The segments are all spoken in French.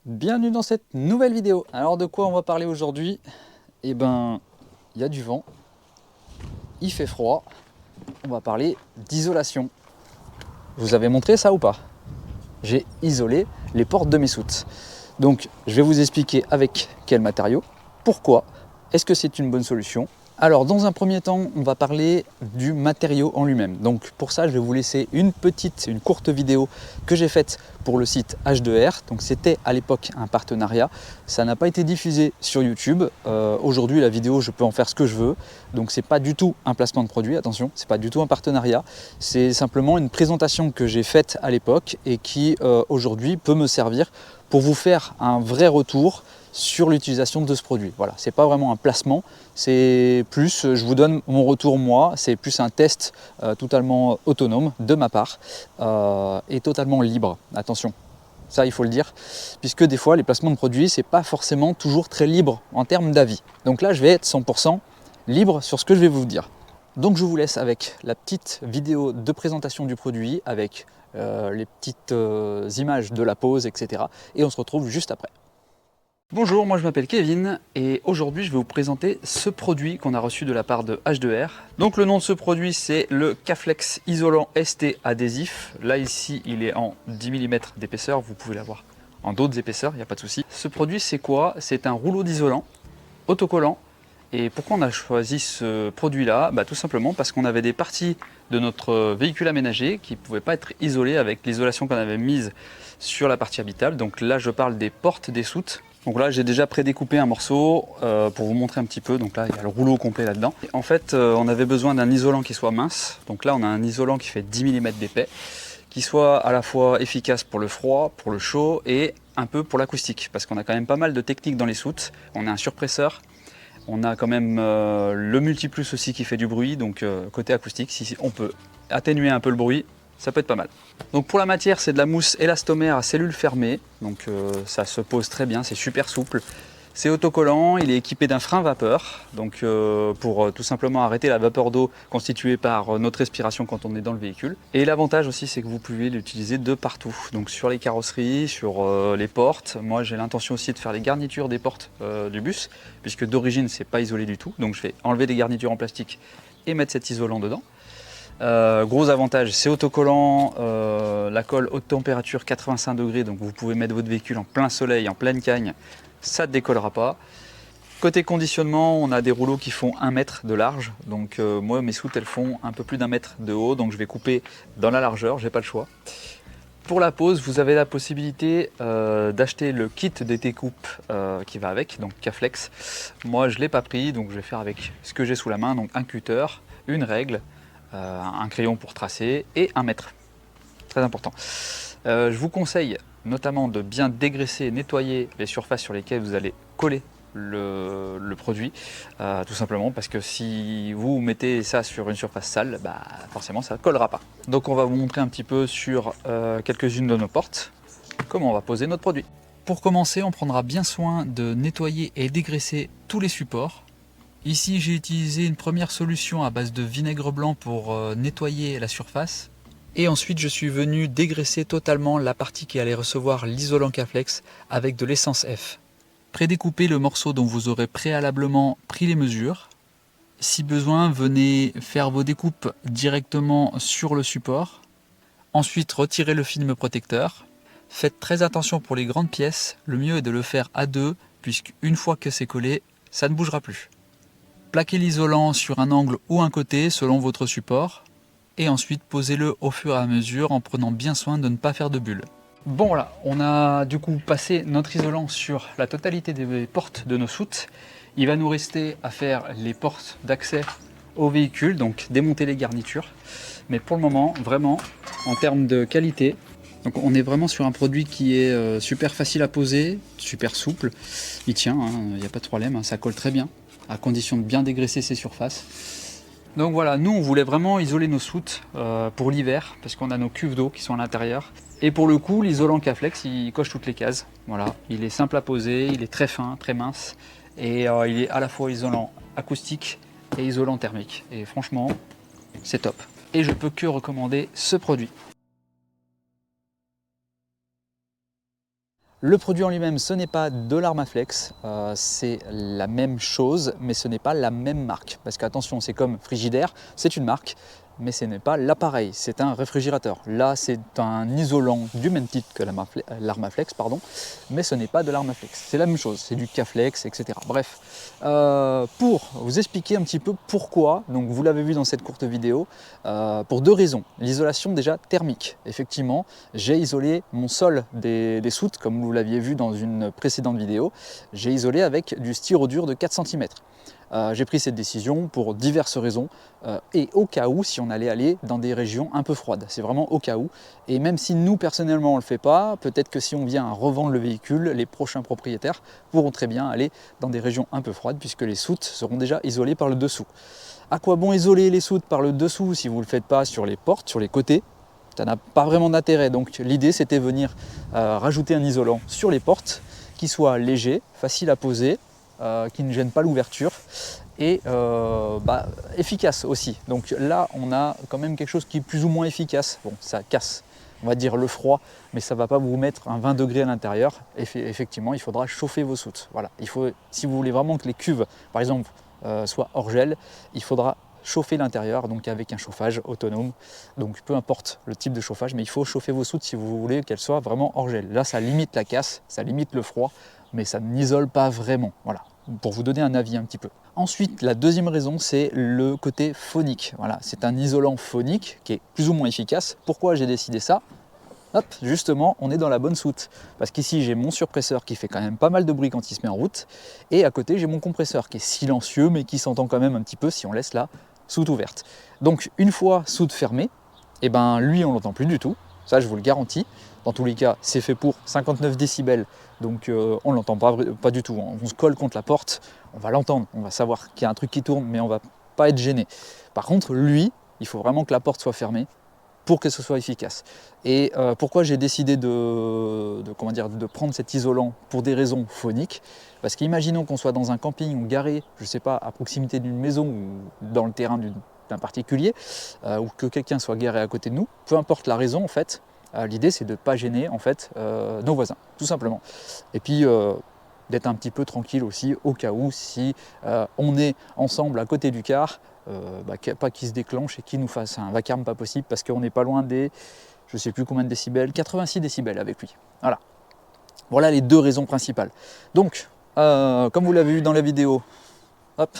Bienvenue dans cette nouvelle vidéo. Alors de quoi on va parler aujourd'hui? Eh ben, il y a du vent, il fait froid, on va parler d'isolation. Je vous avais montré ça ou pas? J'ai isolé les portes de mes soutes. Donc je vais vous expliquer avec quel matériau, pourquoi, est-ce que c'est une bonne solution. Alors dans un premier temps, on va parler du matériau en lui-même. Donc pour ça, je vais vous laisser une courte vidéo que j'ai faite pour le site H2R. Donc c'était à l'époque un partenariat. Ça n'a pas été diffusé sur YouTube. Aujourd'hui, la vidéo, je peux en faire ce que je veux. Donc c'est pas du tout un placement de produit, attention, c'est pas du tout un partenariat. C'est simplement une présentation que j'ai faite à l'époque et qui aujourd'hui peut me servir pour vous faire un vrai retour sur l'utilisation de ce produit. Voilà, c'est pas vraiment un placement, c'est plus, je vous donne mon retour moi, c'est plus un test totalement autonome de ma part et totalement libre, attention. Ça, il faut le dire, puisque des fois, les placements de produits, c'est pas forcément toujours très libre en termes d'avis. Donc là, je vais être 100% libre sur ce que je vais vous dire. Donc je vous laisse avec la petite vidéo de présentation du produit, avec les petites images de la pose, etc. Et on se retrouve juste après. Bonjour, moi je m'appelle Kevin et aujourd'hui je vais vous présenter ce produit qu'on a reçu de la part de H2R. Donc le nom de ce produit c'est le Caflex Isolant ST adhésif. Là ici il est en 10 mm d'épaisseur, vous pouvez l'avoir en d'autres épaisseurs, il n'y a pas de souci. Ce produit c'est quoi? C'est un rouleau d'isolant autocollant. Et pourquoi on a choisi ce produit-là? Tout simplement parce qu'on avait des parties de notre véhicule aménagé qui ne pouvaient pas être isolées avec l'isolation qu'on avait mise sur la partie habitable. Donc là je parle des portes des soutes. Donc là j'ai déjà prédécoupé un morceau pour vous montrer un petit peu. Donc là il y a le rouleau complet là-dedans. En fait on avait besoin d'un isolant qui soit mince. Donc là on a un isolant qui fait 10 mm d'épais, qui soit à la fois efficace pour le froid, pour le chaud et un peu pour l'acoustique. Parce qu'on a quand même pas mal de techniques dans les soutes. On a un surpresseur. On a quand même le multiplus aussi qui fait du bruit, donc côté acoustique, si on peut atténuer un peu le bruit, ça peut être pas mal. Donc pour la matière, c'est de la mousse élastomère à cellules fermées, donc ça se pose très bien, c'est super souple. C'est autocollant, il est équipé d'un frein vapeur, donc pour tout simplement arrêter la vapeur d'eau constituée par notre respiration quand on est dans le véhicule. Et l'avantage aussi, c'est que vous pouvez l'utiliser de partout, donc sur les carrosseries, sur les portes. Moi, j'ai l'intention aussi de faire les garnitures des portes du bus, puisque d'origine, c'est pas isolé du tout. Donc je vais enlever les garnitures en plastique et mettre cet isolant dedans. Gros avantage, c'est autocollant, la colle haute température 85 degrés, donc vous pouvez mettre votre véhicule en plein soleil, en pleine cagne, ça ne décollera pas. Côté conditionnement, on a des rouleaux qui font 1 mètre de large, donc moi mes soutes elles font un peu plus d'1 mètre de haut, donc je vais couper dans la largeur, j'ai pas le choix. Pour la pose, vous avez la possibilité d'acheter le kit de découpe qui va avec, donc Caflex. Moi je ne l'ai pas pris, donc je vais faire avec ce que j'ai sous la main, donc un cutter, une règle, un crayon pour tracer et 1 mètre. Très important. Je vous conseille notamment de bien dégraisser et nettoyer les surfaces sur lesquelles vous allez coller le produit, tout simplement parce que si vous mettez ça sur une surface sale, forcément ça ne collera pas. Donc on va vous montrer un petit peu sur quelques-unes de nos portes comment on va poser notre produit. Pour commencer, on prendra bien soin de nettoyer et dégraisser tous les supports. Ici j'ai utilisé une première solution à base de vinaigre blanc pour nettoyer la surface. Et ensuite je suis venu dégraisser totalement la partie qui allait recevoir l'isolant Caflex avec de l'essence F. Prédécoupez le morceau dont vous aurez préalablement pris les mesures. Si besoin, venez faire vos découpes directement sur le support. Ensuite retirez le film protecteur. Faites très attention pour les grandes pièces, le mieux est de le faire à deux, puisqu'une fois que c'est collé, ça ne bougera plus. Plaquez l'isolant sur un angle ou un côté selon votre support. Et ensuite posez-le au fur et à mesure en prenant bien soin de ne pas faire de bulles. Bon voilà, on a du coup passé notre isolant sur la totalité des portes de nos soutes. Il va nous rester à faire les portes d'accès au véhicule, donc démonter les garnitures. Mais pour le moment, vraiment, en termes de qualité, donc on est vraiment sur un produit qui est super facile à poser, super souple. Il tient, il n'y a pas de problème, ça colle très bien, à condition de bien dégraisser ses surfaces. Donc voilà, nous on voulait vraiment isoler nos soutes pour l'hiver parce qu'on a nos cuves d'eau qui sont à l'intérieur. Et pour le coup, l'isolant Caflex, il coche toutes les cases. Voilà, il est simple à poser, il est très fin, très mince et il est à la fois isolant acoustique et isolant thermique. Et franchement, c'est top. Et je peux que recommander ce produit. Le produit en lui-même, ce n'est pas de l'Armaflex, c'est la même chose, mais ce n'est pas la même marque. Parce qu'attention, c'est comme Frigidaire, c'est une marque, mais ce n'est pas l'appareil, c'est un réfrigérateur. Là, c'est un isolant du même type que l'Armaflex, pardon, mais ce n'est pas de l'Armaflex. C'est la même chose, c'est du Caflex, etc. Bref, pour vous expliquer un petit peu pourquoi, donc vous l'avez vu dans cette courte vidéo, pour deux raisons. L'isolation déjà thermique. Effectivement, j'ai isolé mon sol des soutes, comme vous l'aviez vu dans une précédente vidéo. J'ai isolé avec du styrodure de 4 cm. J'ai pris cette décision pour diverses raisons et au cas où, si on allait aller dans des régions un peu froides, c'est vraiment au cas où. Et même si nous personnellement on ne le fait pas, peut-être que si on vient à revendre le véhicule, les prochains propriétaires pourront très bien aller dans des régions un peu froides puisque les soutes seront déjà isolées par le dessous. À quoi bon isoler les soutes par le dessous si vous ne le faites pas sur les portes, sur les côtés? Ça n'a pas vraiment d'intérêt. Donc l'idée c'était venir rajouter un isolant sur les portes qui soit léger, facile à poser, qui ne gêne pas l'ouverture et efficace aussi. Donc là on a quand même quelque chose qui est plus ou moins efficace. Bon, ça casse, on va dire, le froid, mais ça ne va pas vous mettre un 20 degrés à l'intérieur. Effectivement, il faudra chauffer vos soutes. Voilà. Il faut, si vous voulez vraiment que les cuves, par exemple, soient hors gel, il faudra chauffer l'intérieur, donc avec un chauffage autonome. Donc peu importe le type de chauffage, mais il faut chauffer vos soutes si vous voulez qu'elles soient vraiment hors gel. Là, ça limite la casse, ça limite le froid, mais ça n'isole pas vraiment. Voilà, pour vous donner un avis un petit peu. Ensuite, la deuxième raison, c'est le côté phonique. Voilà, c'est un isolant phonique qui est plus ou moins efficace. Pourquoi j'ai décidé ça? Hop, justement, on est dans la bonne soute. Parce qu'ici, j'ai mon surpresseur qui fait quand même pas mal de bruit quand il se met en route. Et à côté, j'ai mon compresseur qui est silencieux, mais qui s'entend quand même un petit peu si on laisse la soute ouverte. Donc, une fois soute fermée, et ben lui, on l'entend plus du tout. Ça, je vous le garantis. Dans tous les cas, c'est fait pour 59 décibels. Donc, on ne l'entend pas du tout. On se colle contre la porte, on va l'entendre. On va savoir qu'il y a un truc qui tourne, mais on va pas être gêné. Par contre, lui, il faut vraiment que la porte soit fermée pour que ce soit efficace. Et pourquoi j'ai décidé de prendre cet isolant pour des raisons phoniques? Parce qu'imaginons qu'on soit dans un camping ou garé, je ne sais pas, à proximité d'une maison ou dans le terrain d'un particulier, ou que quelqu'un soit garé à côté de nous, peu importe la raison en fait, l'idée c'est de ne pas gêner en fait nos voisins, tout simplement. Et puis d'être un petit peu tranquille aussi au cas où si on est ensemble à côté du car, pas qu'il se déclenche et qu'il nous fasse un vacarme pas possible parce qu'on n'est pas loin des, je ne sais plus combien de décibels, 86 décibels avec lui. Voilà. Voilà les deux raisons principales. Donc, comme vous l'avez vu dans la vidéo, hop,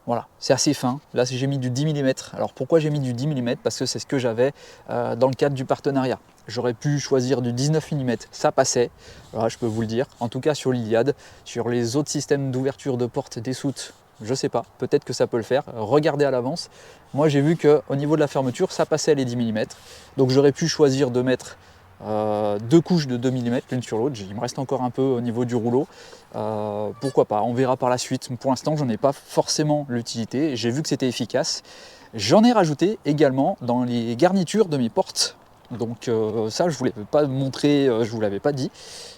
voilà, c'est assez fin. Là, j'ai mis du 10 mm. Alors pourquoi j'ai mis du 10 mm? Parce que c'est ce que j'avais dans le cadre du partenariat. J'aurais pu choisir du 19 mm, ça passait, voilà, je peux vous le dire. En tout cas sur l'Iliad, sur les autres systèmes d'ouverture de porte des soutes, je sais pas, peut-être que ça peut le faire. Regardez à l'avance. Moi j'ai vu qu'au niveau de la fermeture, ça passait les 10 mm. Donc j'aurais pu choisir de mettre deux couches de 2 mm l'une sur l'autre. Il me reste encore un peu au niveau du rouleau. Pourquoi pas, on verra par la suite. Pour l'instant, j'en ai pas forcément l'utilité. J'ai vu que c'était efficace. J'en ai rajouté également dans les garnitures de mes portes. Donc ça, je ne vous l'avais pas montré, je ne vous l'avais pas dit,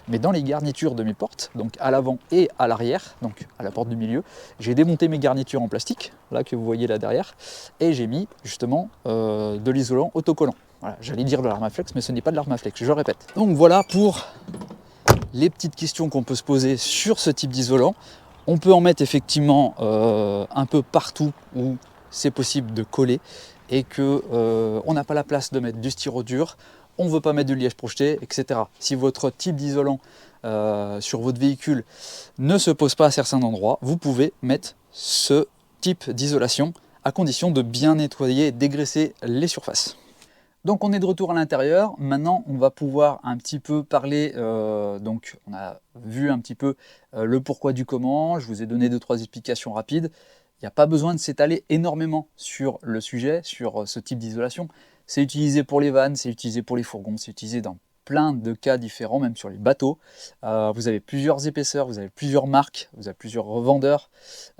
mais dans les garnitures de mes portes, donc à l'avant et à l'arrière, donc à la porte du milieu, j'ai démonté mes garnitures en plastique, là que vous voyez là derrière, et j'ai mis justement de l'isolant autocollant. Voilà, j'allais dire de l'Armaflex, mais ce n'est pas de l'Armaflex, je répète. Donc voilà pour les petites questions qu'on peut se poser sur ce type d'isolant. On peut en mettre effectivement un peu partout où c'est possible de coller et qu'on n'a pas la place de mettre du styrodure, on ne veut pas mettre de liège projeté, etc. Si votre type d'isolant sur votre véhicule ne se pose pas à certains endroits, vous pouvez mettre ce type d'isolation à condition de bien nettoyer et dégraisser les surfaces. Donc on est de retour à l'intérieur, maintenant on va pouvoir un petit peu parler, donc on a vu un petit peu le pourquoi du comment, je vous ai donné 2-3 explications rapides. Il n'y a pas besoin de s'étaler énormément sur le sujet, sur ce type d'isolation. C'est utilisé pour les vannes, c'est utilisé pour les fourgons, c'est utilisé dans plein de cas différents, même sur les bateaux. Vous avez plusieurs épaisseurs, vous avez plusieurs marques, vous avez plusieurs revendeurs.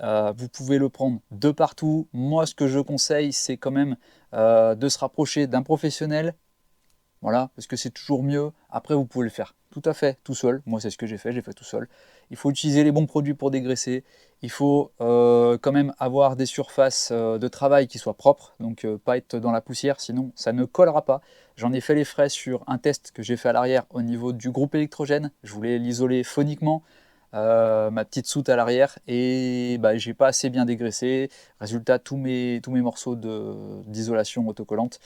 Vous pouvez le prendre de partout. Moi, ce que je conseille, c'est quand même de se rapprocher d'un professionnel. Voilà, parce que c'est toujours mieux. Après, vous pouvez le faire tout tout à fait tout seul. Moi, c'est ce que j'ai fait tout seul. Il faut utiliser les bons produits pour dégraisser. Il faut quand même avoir des surfaces de travail qui soient propres, donc pas être dans la poussière, sinon ça ne collera pas. J'en ai fait les frais sur un test que j'ai fait à l'arrière au niveau du groupe électrogène. Je voulais l'isoler phoniquement, ma petite soute à l'arrière, et bah, j'ai pas assez bien dégraissé. Résultat, tous mes morceaux d'isolation autocollante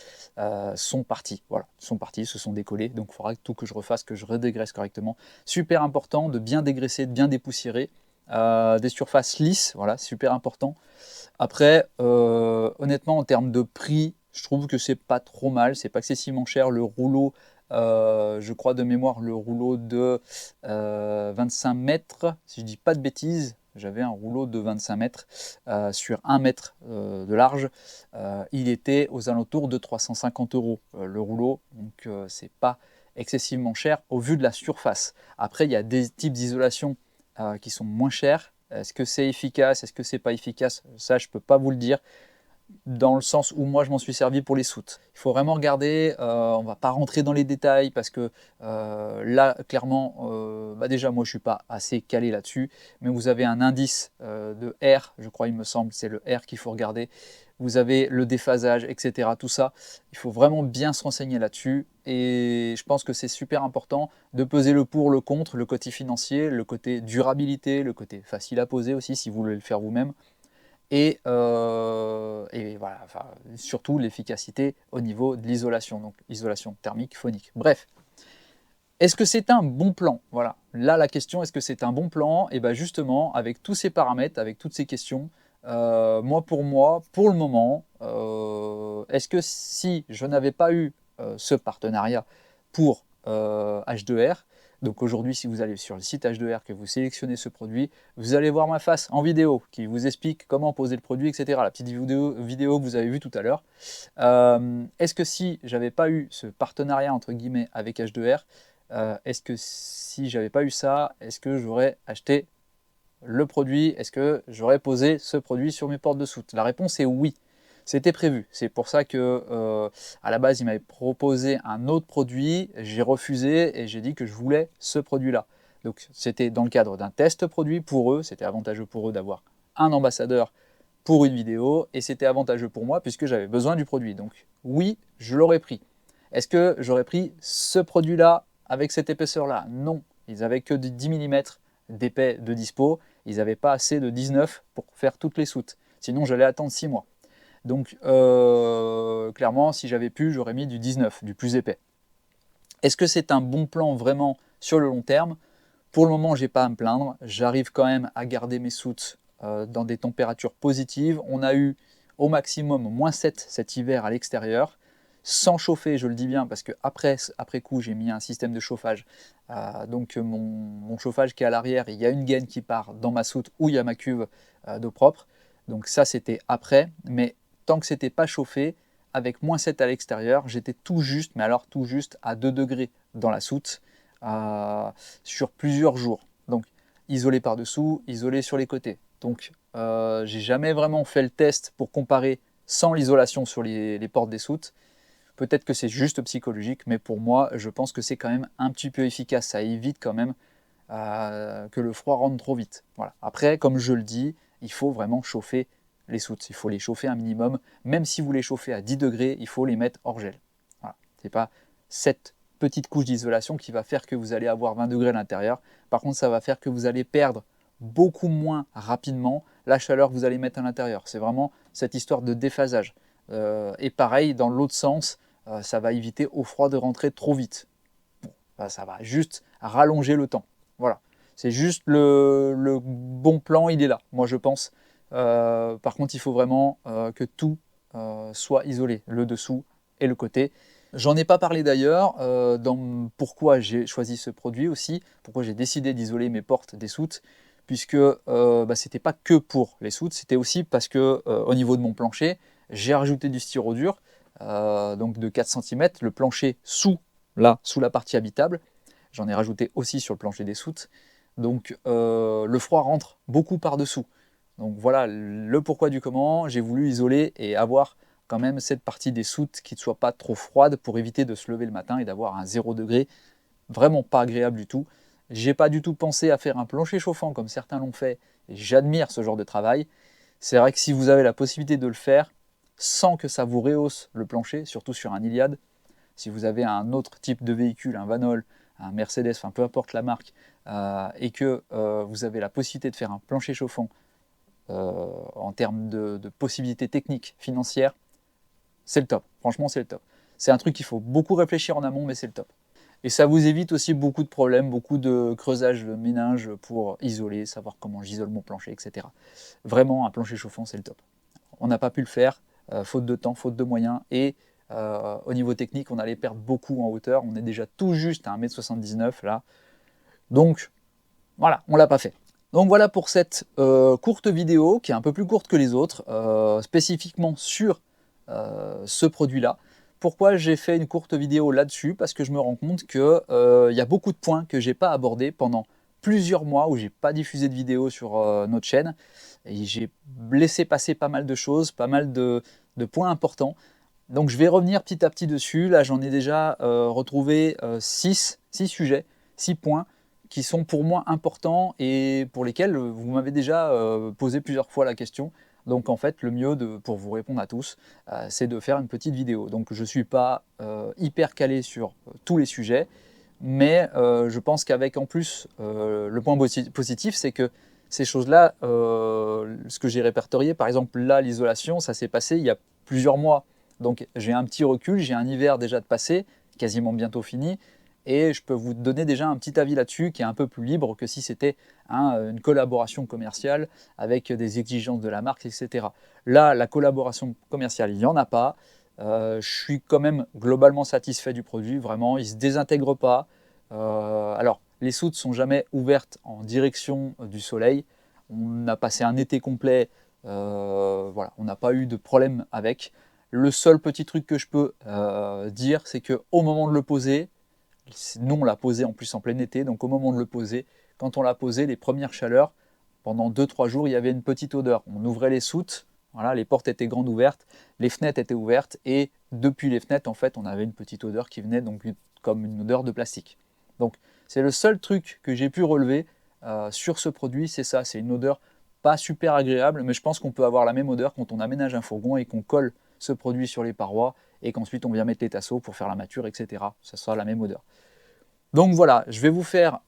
sont partis. Voilà, sont partis, se sont décollés. Donc il faudra tout que je refasse, que je redégraisse correctement. Super important de bien dégraisser, de bien dépoussiérer. Des surfaces lisses, voilà, super important. Après, honnêtement, en termes de prix, je trouve que c'est pas trop mal, c'est pas excessivement cher. Le rouleau, je crois de mémoire, le rouleau de 25 mètres, si je dis pas de bêtises, j'avais un rouleau de 25 mètres sur 1 mètre de large. Il était aux alentours de 350 € le rouleau, donc c'est pas excessivement cher au vu de la surface. Après, il y a des types d'isolation qui sont moins chers. Est-ce que c'est efficace? Est-ce que c'est pas efficace? Ça, je peux pas vous le dire, dans le sens où moi je m'en suis servi pour les soutes. Il faut vraiment regarder, on va pas rentrer dans les détails parce que là clairement, bah déjà moi je suis pas assez calé là-dessus, mais vous avez un indice de R, je crois il me semble, c'est le R qu'il faut regarder. Vous avez le déphasage, etc. Tout ça, il faut vraiment bien se renseigner là-dessus, et je pense que c'est super important de peser le pour, le contre, le côté financier, le côté durabilité, le côté facile à poser aussi si vous voulez le faire vous-même. Et voilà, enfin, surtout l'efficacité au niveau de l'isolation, donc isolation thermique, phonique. Bref, est-ce que c'est un bon plan? Voilà, là la question, est-ce que c'est un bon plan? Et bien justement, avec tous ces paramètres, avec toutes ces questions, moi, pour le moment, est-ce que si je n'avais pas eu ce partenariat pour H2R, donc aujourd'hui, si vous allez sur le site H2R, que vous sélectionnez ce produit, vous allez voir ma face en vidéo qui vous explique comment poser le produit, etc. La petite vidéo que vous avez vue tout à l'heure. Est-ce que si j'avais pas eu ce partenariat entre guillemets avec H2R, est-ce que si j'avais pas eu ça, est-ce que j'aurais acheté le produit? Est-ce que j'aurais posé ce produit sur mes portes de soute? La réponse est oui. C'était prévu. C'est pour ça que à la base, il m'avait proposé un autre produit. J'ai refusé et j'ai dit que je voulais ce produit-là. Donc c'était dans le cadre d'un test produit pour eux. C'était avantageux pour eux d'avoir un ambassadeur pour une vidéo, et c'était avantageux pour moi puisque j'avais besoin du produit. Donc oui, je l'aurais pris. Est-ce que j'aurais pris ce produit-là avec cette épaisseur-là? Non. Ils n'avaient que de 10 mm d'épais de dispo. Ils n'avaient pas assez de 19 pour faire toutes les soutes. Sinon, j'allais attendre 6 mois. Donc, clairement, si j'avais pu, j'aurais mis du 19, du plus épais. Est-ce que c'est un bon plan vraiment sur le long terme? Pour le moment, je n'ai pas à me plaindre. J'arrive quand même à garder mes soutes dans des températures positives. On a eu au maximum -7 cet hiver à l'extérieur, sans chauffer, je le dis bien, parce que après coup, j'ai mis un système de chauffage. Donc mon chauffage qui est à l'arrière, il y a une gaine qui part dans ma soute où il y a ma cuve d'eau propre. Donc ça, c'était après. Mais tant que c'était pas chauffé, avec -7 à l'extérieur, j'étais tout juste, mais alors tout juste à 2 degrés dans la soute sur plusieurs jours. Donc isolé par-dessous, isolé sur les côtés. Donc j'ai jamais vraiment fait le test pour comparer sans l'isolation sur les portes des soutes. Peut-être que c'est juste psychologique, mais pour moi, je pense que c'est quand même un petit peu efficace. Ça évite quand même que le froid rentre trop vite. Voilà. Après, comme je le dis, il faut vraiment chauffer les soutes. Il faut les chauffer un minimum. Même si vous les chauffez à 10 degrés, il faut les mettre hors gel. Voilà. Ce n'est pas cette petite couche d'isolation qui va faire que vous allez avoir 20 degrés à l'intérieur. Par contre, ça va faire que vous allez perdre beaucoup moins rapidement la chaleur que vous allez mettre à l'intérieur. C'est vraiment cette histoire de déphasage. Et pareil, dans l'autre sens, ça va éviter au froid de rentrer trop vite. Bon, ça va juste rallonger le temps. Voilà. C'est juste le bon plan, il est là, moi je pense. Par contre, il faut vraiment que tout soit isolé, le dessous et le côté. J'en ai pas parlé d'ailleurs dans pourquoi j'ai choisi ce produit aussi, pourquoi j'ai décidé d'isoler mes portes des soutes, puisque c'était pas que pour les soutes, c'était aussi parce que au niveau de mon plancher, j'ai rajouté du styro dur, donc de 4 cm, le plancher sous la partie habitable. J'en ai rajouté aussi sur le plancher des soutes. Donc le froid rentre beaucoup par-dessous. Donc voilà le pourquoi du comment. J'ai voulu isoler et avoir quand même cette partie des soutes qui ne soit pas trop froide pour éviter de se lever le matin et d'avoir un 0 degré vraiment pas agréable du tout. J'ai pas du tout pensé à faire un plancher chauffant comme certains l'ont fait, et j'admire ce genre de travail. C'est vrai que si vous avez la possibilité de le faire sans que ça vous rehausse le plancher, surtout sur un Iliad, si vous avez un autre type de véhicule, un Vanol, un Mercedes, enfin peu importe la marque, et que vous avez la possibilité de faire un plancher chauffant en termes de possibilités techniques, financières, c'est le top. Franchement, c'est le top. C'est un truc qu'il faut beaucoup réfléchir en amont, mais c'est le top. Et ça vous évite aussi beaucoup de problèmes, beaucoup de creusage de méninges pour isoler, savoir comment j'isole mon plancher, etc. Vraiment, un plancher chauffant, c'est le top. On n'a pas pu le faire, faute de temps, faute de moyens, et au niveau technique, on allait perdre beaucoup en hauteur. On est déjà tout juste à 1,79 m là. Donc, voilà, on ne l'a pas fait. Donc voilà pour cette courte vidéo, qui est un peu plus courte que les autres, spécifiquement sur ce produit-là. Pourquoi j'ai fait une courte vidéo là-dessus? Parce que je me rends compte qu'il y a beaucoup de points que je n'ai pas abordés pendant plusieurs mois où je n'ai pas diffusé de vidéo sur notre chaîne. Et j'ai laissé passer pas mal de choses, pas mal de points importants. Donc je vais revenir petit à petit dessus. Là, j'en ai déjà retrouvé 6 sujets, 6 points qui sont pour moi importants et pour lesquels vous m'avez déjà posé plusieurs fois la question. Donc en fait, le mieux pour vous répondre à tous, c'est de faire une petite vidéo. Donc je ne suis pas hyper calé sur tous les sujets, mais je pense qu'avec en plus le point positif, c'est que ces choses-là, ce que j'ai répertorié, par exemple là, l'isolation, ça s'est passé il y a plusieurs mois. Donc j'ai un petit recul, j'ai un hiver déjà de passé, quasiment bientôt fini, et je peux vous donner déjà un petit avis là-dessus qui est un peu plus libre que si c'était une collaboration commerciale avec des exigences de la marque, etc. Là, la collaboration commerciale, il n'y en a pas. Je suis quand même globalement satisfait du produit, vraiment, il ne se désintègre pas. Alors, les soutes ne sont jamais ouvertes en direction du soleil. On a passé un été complet, voilà, on n'a pas eu de problème avec. Le seul petit truc que je peux dire, c'est qu'au moment de le poser, nous on l'a posé en plus en plein été, donc au moment de le poser, quand on l'a posé, les premières chaleurs, pendant 2-3 jours, il y avait une petite odeur. On ouvrait les soutes, voilà, les portes étaient grandes ouvertes, les fenêtres étaient ouvertes, et depuis les fenêtres, en fait, on avait une petite odeur qui venait donc comme une odeur de plastique. Donc c'est le seul truc que j'ai pu relever sur ce produit, c'est ça, c'est une odeur pas super agréable, mais je pense qu'on peut avoir la même odeur quand on aménage un fourgon et qu'on colle ce produit sur les parois et qu'ensuite on vient mettre les tasseaux pour faire la mâture, etc. Ça sera la même odeur. Donc voilà, je vais vous faire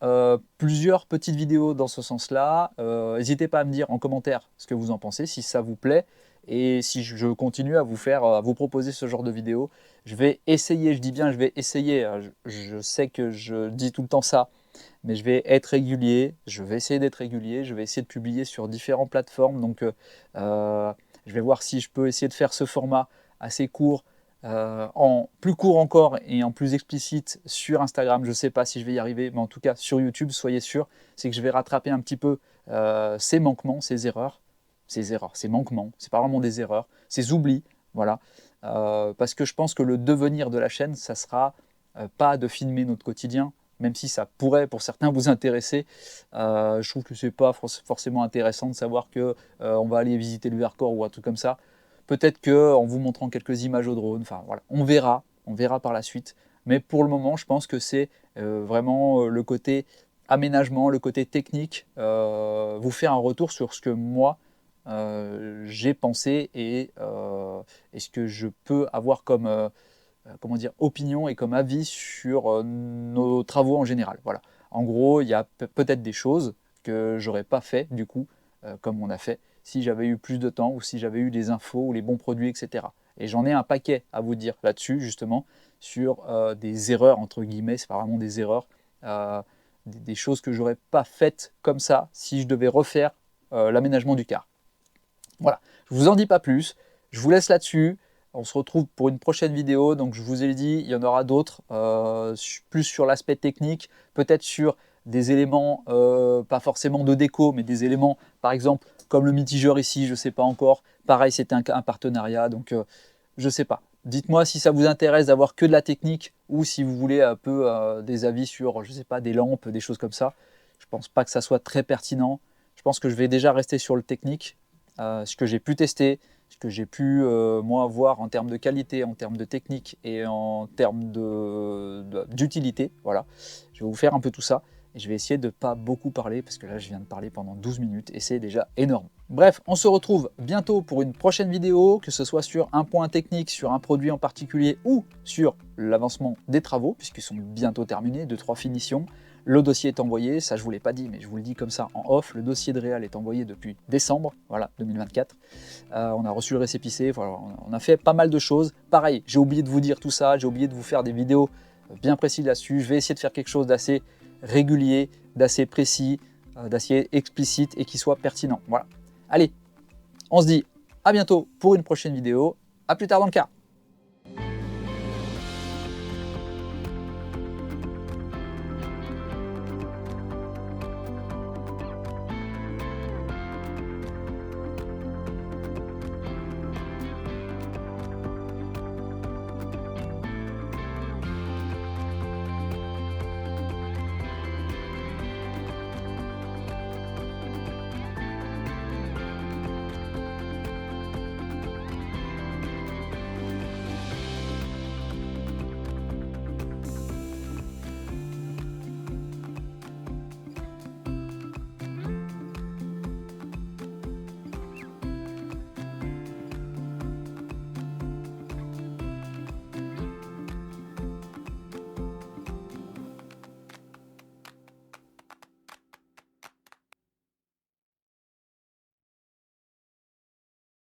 plusieurs petites vidéos dans ce sens-là. N'hésitez pas à me dire en commentaire ce que vous en pensez, si ça vous plaît, et si je continue à vous proposer ce genre de vidéos. Je vais essayer, je dis bien je vais essayer, je sais que je dis tout le temps ça, mais je vais être régulier, je vais essayer d'être régulier, je vais essayer de publier sur différentes plateformes, donc je vais voir si je peux essayer de faire ce format assez court, en plus court encore et en plus explicite sur Instagram. Je ne sais pas si je vais y arriver, mais en tout cas sur YouTube, soyez sûr, c'est que je vais rattraper un petit peu ces manquements, ces erreurs, ces manquements, c'est pas vraiment des erreurs, ces oublis, voilà. Parce que je pense que le devenir de la chaîne, ça sera pas de filmer notre quotidien, même si ça pourrait pour certains vous intéresser. Je trouve que c'est pas forcément intéressant de savoir que on va aller visiter le Vercors ou un truc comme ça. Peut-être qu'en vous montrant quelques images au drone, enfin voilà, on verra par la suite. Mais pour le moment, je pense que c'est vraiment le côté aménagement, le côté technique, vous faire un retour sur ce que moi j'ai pensé et ce que je peux avoir comme comment dire, opinion et comme avis sur nos travaux en général. Voilà. En gros, il y a peut-être des choses que j'aurais pas fait du coup, comme on a fait, si j'avais eu plus de temps ou si j'avais eu des infos ou les bons produits, etc. Et j'en ai un paquet à vous dire là-dessus, justement, sur des erreurs, entre guillemets, c'est pas vraiment des erreurs, des choses que j'aurais pas faites comme ça si je devais refaire l'aménagement du car. Voilà, je vous en dis pas plus, je vous laisse là-dessus. On se retrouve pour une prochaine vidéo, donc je vous ai dit, il y en aura d'autres, plus sur l'aspect technique, peut-être sur des éléments, pas forcément de déco, mais des éléments, par exemple, comme le mitigeur ici, je ne sais pas encore. Pareil, c'était un partenariat, donc je ne sais pas. Dites-moi si ça vous intéresse d'avoir que de la technique ou si vous voulez un peu des avis sur, je ne sais pas, des lampes, des choses comme ça. Je ne pense pas que ça soit très pertinent. Je pense que je vais déjà rester sur le technique, ce que j'ai pu tester, ce que j'ai pu moi voir en termes de qualité, en termes de technique et en termes d'utilité. Voilà, je vais vous faire un peu tout ça. Et je vais essayer de ne pas beaucoup parler, parce que là je viens de parler pendant 12 minutes et c'est déjà énorme. Bref, on se retrouve bientôt pour une prochaine vidéo, que ce soit sur un point technique, sur un produit en particulier ou sur l'avancement des travaux, puisqu'ils sont bientôt terminés, 2-3 finitions. Le dossier est envoyé, ça je ne vous l'ai pas dit, mais je vous le dis comme ça en off, le dossier de réal est envoyé depuis décembre, voilà, 2024. On a reçu le récépissé, voilà, on a fait pas mal de choses. Pareil, j'ai oublié de vous dire tout ça, j'ai oublié de vous faire des vidéos bien précises là-dessus. Je vais essayer de faire quelque chose d'assez régulier, d'assez précis, d'assez explicite et qui soit pertinent. Voilà. Allez, on se dit à bientôt pour une prochaine vidéo. À plus tard dans le car.